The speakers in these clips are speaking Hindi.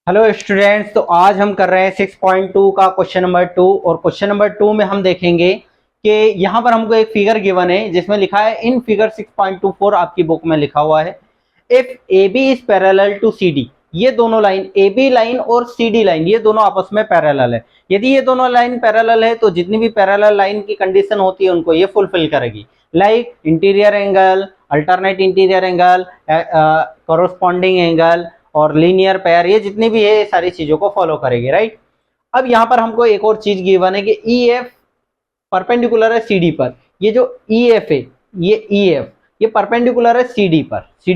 हेलो स्टूडेंट्स, तो आज हम कर रहे हैं 6.2 का क्वेश्चन नंबर 2। और क्वेश्चन नंबर 2 में हम देखेंगे कि यहाँ पर हमको एक फिगर गिवन है जिसमें लिखा है इन फिगर 6.24 आपकी बुक में लिखा हुआ है if A B is parallel to C D. ये दोनों लाइन ए बी लाइन और सी डी लाइन ये दोनों आपस में पैरेलल है। यदि ये दोनों लाइन पैरेलल है तो जितनी भी पैरेलल लाइन की कंडीशन होती है उनको ये फुलफिल करेगी, like interior angle, alternate interior angle, corresponding angle और लीनियर पेयर, ये जितनी भी है ये सारी चीजों को फॉलो करेगी, राइट। अब यहाँ पर हमको एक और चीज गिवन है कि ई एफ परपेंडिकुलर है सी डी पर। ये जो ई एफ है, ये ई एफ ये परपेंडिकुलर है सी डी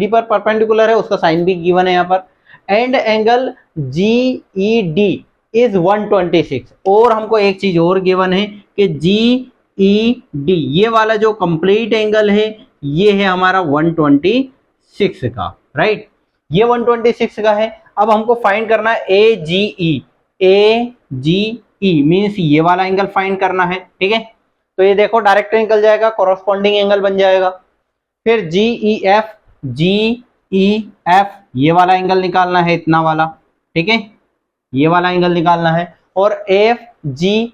पर परपेंडिकुलर है, उसका साइन भी गिवन है यहाँ पर। And angle G E D is 126। और हमको एक चीज और गिवन है कि जी ई डी ये वाला जो कंप्लीट एंगल है ये है हमारा 126 का, राइट। ये 126 का है। अब हमको फाइंड करना है ए जी ई मीन्स ये वाला एंगल फाइंड करना है, ठीक है। तो ये देखो डायरेक्ट निकल जाएगा, कॉरस्पॉन्डिंग एंगल बन जाएगा। फिर जी ई एफ ये वाला एंगल निकालना है, इतना वाला, ठीक है, ये वाला एंगल निकालना है। और एफ जी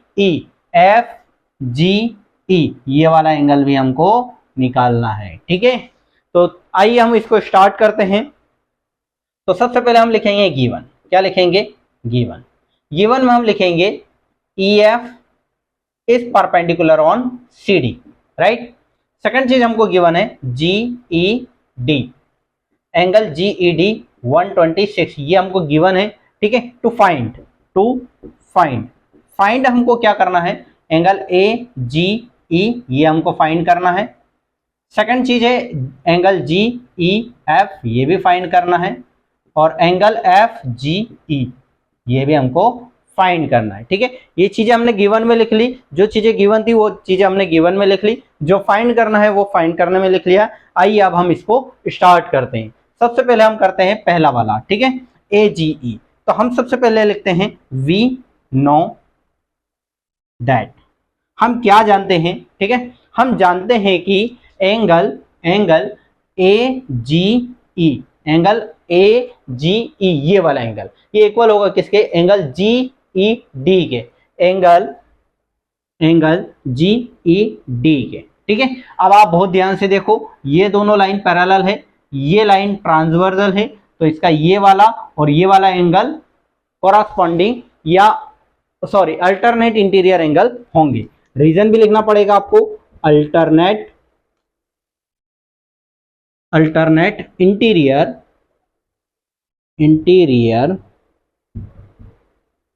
ई ये वाला एंगल भी हमको निकालना है, ठीक है। तो आइए हम इसको स्टार्ट करते हैं। तो सबसे पहले हम लिखेंगे गिवन। क्या लिखेंगे? गिवन में हम लिखेंगे E F is perpendicular on C D, right. Second चीज हमको गिवन है G E D, angle G E D 126, ये हमको गिवन है, ठीक है। टू फाइंड हमको क्या करना है? एंगल ए जी ई ये हमको फाइंड करना है। सेकंड चीज है एंगल जी ई एफ ये भी फाइंड करना है। और एंगल एफ जी ई ये भी हमको फाइंड करना है, ठीक है। ये चीजें हमने गिवन में लिख ली, जो चीजें गिवन थी वो चीजें हमने गिवन में लिख ली, जो फाइंड करना है वो फाइंड करने में लिख लिया। आइए अब हम इसको स्टार्ट करते हैं। सबसे पहले हम करते हैं पहला वाला, ठीक है, ए जी ई। तो हम सबसे पहले लिखते हैं वी नो दैट। हम क्या जानते हैं, ठीक है, हम जानते हैं कि एंगल ए जी ई ये वाला एंगल ये इक्वल होगा किसके? एंगल जी ई डी के, एंगल जी ई डी के, ठीक है। अब आप बहुत ध्यान से देखो, ये दोनों लाइन पैरेलल है, ये लाइन ट्रांसवर्सल है, तो इसका ये वाला और ये वाला एंगल कॉरस्पॉन्डिंग या सॉरी अल्टरनेट इंटीरियर एंगल होंगे। रीजन भी लिखना पड़ेगा आपको, अल्टरनेट इंटीरियर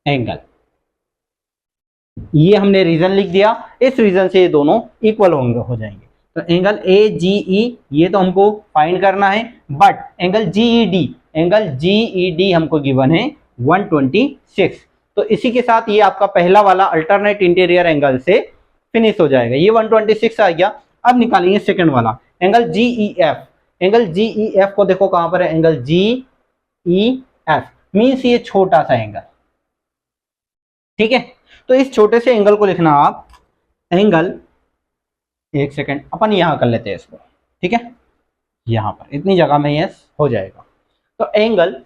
एंगल, ये हमने रीजन लिख दिया। इस रीजन से ये दोनों इक्वल होंगे, हो जाएंगे। तो एंगल ए जी ई ये तो हमको फाइंड करना है, but angle G E D हमको गिवन है 126। तो इसी के साथ ये आपका पहला वाला अल्टरनेट इंटीरियर एंगल से फिनिश हो जाएगा। ये 126 आ गया। अब निकालेंगे सेकंड वाला angle G E F. Angle G E F को देखो कहां पर है, angle G E F means ये छोटा सा एंगल, ठीक है। तो इस छोटे से एंगल को लिखना आप एंगल, एक सेकेंड अपन यहां कर लेते हैं इसको, ठीक है, यहां पर इतनी जगह में ये हो जाएगा। तो एंगल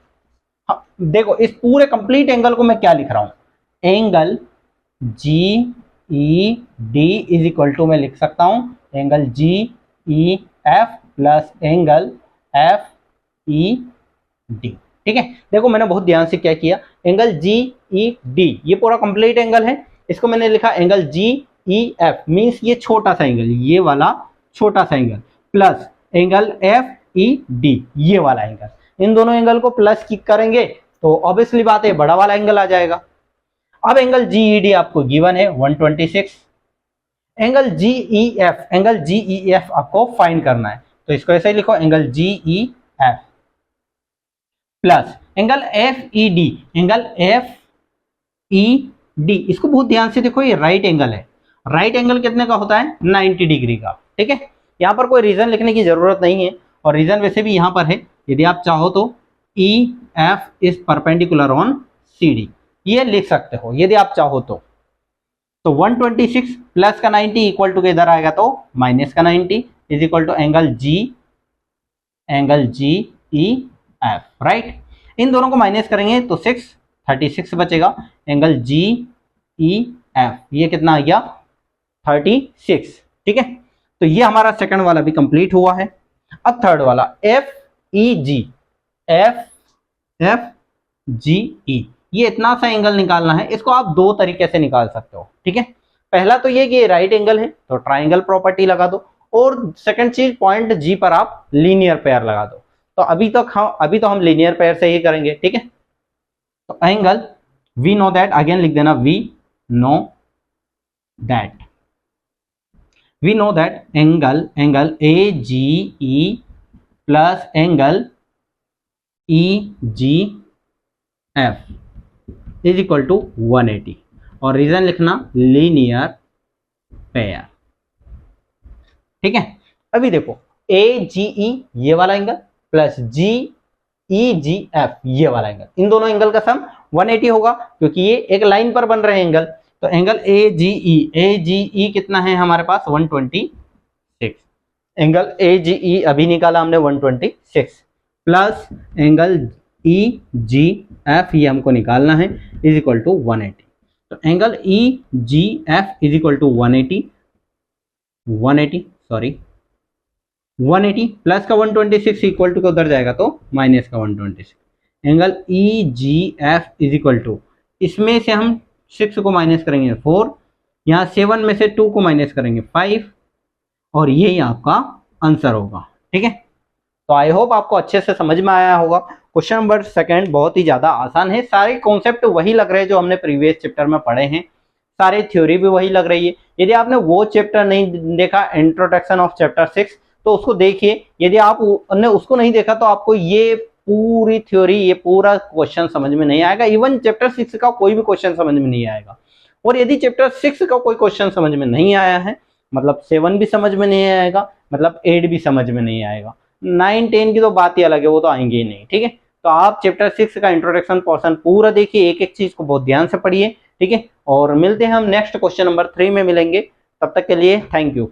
देखो, इस पूरे कंप्लीट एंगल को मैं क्या लिख रहा हूं, angle G E D is equal to मैं लिख सकता हूं angle G E F plus angle F E D, ठीक है। देखो मैंने बहुत ध्यान से क्या किया, एंगल जी ई डी ये पूरा कंप्लीट एंगल है, इसको मैंने लिखा angle G E F means ये छोटा सा एंगल, ये वाला छोटा सा angle, plus angle F E D ये वाला एंगल। इन दोनों एंगल को प्लस करेंगे तो ऑब्वियसली बात है बड़ा वाला एंगल आ जाएगा। अब एंगल जी ई डी आपको गिवन है 126। एंगल जी ई एफ आपको फाइंड करना है, तो इसको ऐसे ही लिखो angle G E F plus angle F E D. इसको बहुत ध्यान से देखो, ये राइट एंगल है। राइट एंगल कितने का होता है? 90 डिग्री का, ठीक है। यहाँ पर कोई रीजन लिखने की जरूरत नहीं है, और रीजन वैसे भी यहाँ पर है। यदि आप चाहो तो E F is perpendicular on C D ये लिख सकते हो यदि आप चाहो तो। 126 प्लस का 90 इक्वल टू इधर आएगा तो माइनस का 90 is equal to angle G E F, right. इन दोनों को माइनस करेंगे तो 36 बचेगा। एंगल जी ई एफ ये कितना आ गया 36, ठीक है। तो ये हमारा सेकंड वाला भी कंप्लीट हुआ है। अब थर्ड वाला एफ ई जी ई, ये इतना सा एंगल निकालना है। इसको आप दो तरीके से निकाल सकते हो, ठीक है। पहला तो ये कि ये राइट एंगल है तो ट्राइंगल प्रॉपर्टी लगा दो, और सेकंड चीज पॉइंट जी पर आप लीनियर पेयर लगा दो। तो अभी तो हम लीनियर पेयर से ही करेंगे, ठीक है। तो angle we know that, again लिख देना we know that angle A G E plus angle E G F is equal to 180, और रीजन लिखना लीनियर पेयर, ठीक है। अभी देखो ए जी ई ये वाला एंगल प्लस जी ई जी एफ ये वाला एंगल, इन दोनों एंगल का सम 180 होगा, क्योंकि ये एक लाइन पर बन रहे हैं एंगल। तो एंगल ए जी ई कितना है हमारे पास 126, एंगल ए जी ई अभी निकाला हमने 126, plus angle E G F ये हमको निकालना है इज इक्वल टू 180। तो angle E G F is equal to 180 plus का 126 इक्वल टू उधर जाएगा तो माइनस का 126। Angle E G F is equal to, इसमें से हम 6 को माइनस करेंगे 4, यहाँ 7 में से 2 को माइनस करेंगे 5, और यही आपका आंसर होगा, ठीक है। तो आई होप आपको अच्छे से समझ में आया होगा। क्वेश्चन नंबर सेकंड बहुत ही ज्यादा आसान है, सारे कॉन्सेप्ट वही लग रहे हैं जो हमने प्रीवियस चैप्टर में पढ़े हैं, सारे थ्योरी भी वही लग रही है। यदि आपने वो चैप्टर नहीं देखा इंट्रोडक्शन ऑफ चैप्टर 6 तो उसको देखिए, यदि आपने उसको नहीं देखा तो आपको ये पूरी थ्योरी ये पूरा क्वेश्चन समझ में नहीं आएगा। इवन चैप्टर 6 का कोई भी क्वेश्चन समझ में नहीं आएगा। और यदि चैप्टर 6 का कोई क्वेश्चन समझ में नहीं आया है मतलब 7 भी समझ में नहीं आएगा, मतलब 8 भी समझ में नहीं आएगा, 9 10 की तो बात ही अलग है, वो तो आएंगे ही नहीं, ठीक है। तो आप चैप्टर 6 का इंट्रोडक्शन पोर्शन पूरा देखिए, एक एक चीज को बहुत ध्यान से पढ़िए, ठीक है। और मिलते हैं हम नेक्स्ट क्वेश्चन नंबर 3 में मिलेंगे, तब तक के लिए थैंक यू।